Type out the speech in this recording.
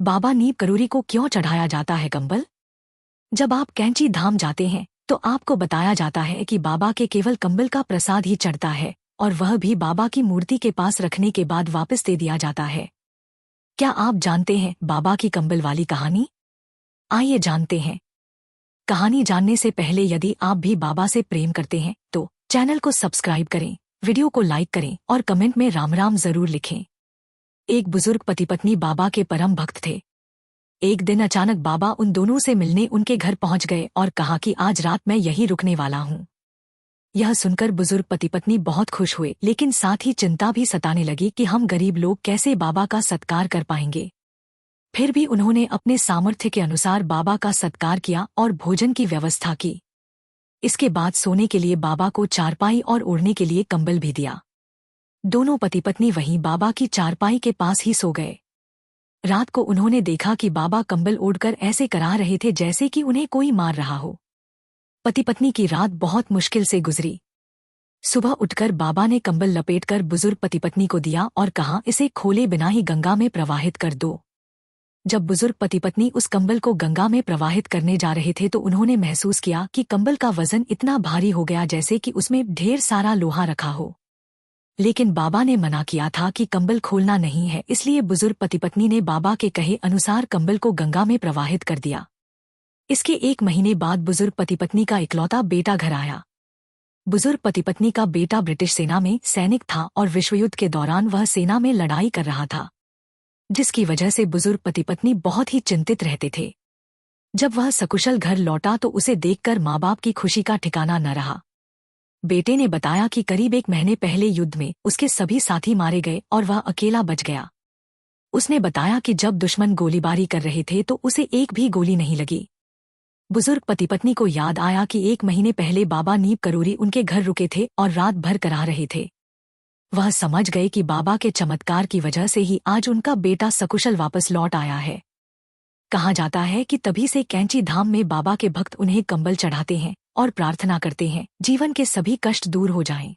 बाबा नीम करोरी को क्यों चढ़ाया जाता है कंबल? जब आप कैंची धाम जाते हैं तो आपको बताया जाता है कि बाबा के केवल कंबल का प्रसाद ही चढ़ता है और वह भी बाबा की मूर्ति के पास रखने के बाद वापस दे दिया जाता है। क्या आप जानते हैं बाबा की कंबल वाली कहानी? आइए जानते हैं। कहानी जानने से पहले यदि आप भी बाबा से प्रेम करते हैं तो चैनल को सब्सक्राइब करें, वीडियो को लाइक करें और कमेंट में राम राम जरूर लिखें। एक बुजुर्ग पति पत्नी बाबा के परम भक्त थे। एक दिन अचानक बाबा उन दोनों से मिलने उनके घर पहुंच गए और कहा कि आज रात मैं यहीं रुकने वाला हूं। यह सुनकर बुजुर्ग पति पत्नी बहुत खुश हुए, लेकिन साथ ही चिंता भी सताने लगी कि हम गरीब लोग कैसे बाबा का सत्कार कर पाएंगे। फिर भी उन्होंने अपने सामर्थ्य के अनुसार बाबा का सत्कार किया और भोजन की व्यवस्था की। इसके बाद सोने के लिए बाबा को चारपाई और ओढ़ने के लिए कंबल भी दिया। दोनों पति पत्नी वहीं बाबा की चारपाई के पास ही सो गए। रात को उन्होंने देखा कि बाबा कंबल ओढ़कर ऐसे करा रहे थे जैसे कि उन्हें कोई मार रहा हो। पति पत्नी की रात बहुत मुश्किल से गुजरी। सुबह उठकर बाबा ने कंबल लपेटकर बुजुर्ग पति पत्नी को दिया और कहा, इसे खोले बिना ही गंगा में प्रवाहित कर दो। जब बुजुर्ग पति पत्नी उस कंबल को गंगा में प्रवाहित करने जा रहे थे तो उन्होंने महसूस किया कि कंबल का वजन इतना भारी हो गया जैसे कि उसमें ढेर सारा लोहा रखा हो। लेकिन बाबा ने मना किया था कि कंबल खोलना नहीं है, इसलिए बुजुर्ग पति पत्नी ने बाबा के कहे अनुसार कंबल को गंगा में प्रवाहित कर दिया। इसके 1 महीने बाद बुजुर्ग पति पत्नी का इकलौता बेटा घर आया। बुजुर्ग पति पत्नी का बेटा ब्रिटिश सेना में सैनिक था और विश्वयुद्ध के दौरान वह सेना में लड़ाई कर रहा था, जिसकी वजह से बुजुर्ग पति पत्नी बहुत ही चिंतित रहते थे। जब वह सकुशल घर लौटा तो उसे देखकर माँ बाप की खुशी का ठिकाना न रहा। बेटे ने बताया कि करीब 1 महीने पहले युद्ध में उसके सभी साथी मारे गए और वह अकेला बच गया। उसने बताया कि जब दुश्मन गोलीबारी कर रहे थे तो उसे एक भी गोली नहीं लगी। बुजुर्ग पति पत्नी को याद आया कि 1 महीने पहले बाबा नीम करोरी उनके घर रुके थे और रात भर करा रहे थे। वह समझ गए कि बाबा के चमत्कार की वजह से ही आज उनका बेटा सकुशल वापस लौट आया है। कहा जाता है कि तभी से कैंची धाम में बाबा के भक्त उन्हें कंबल चढ़ाते हैं और प्रार्थना करते हैं जीवन के सभी कष्ट दूर हो जाएं।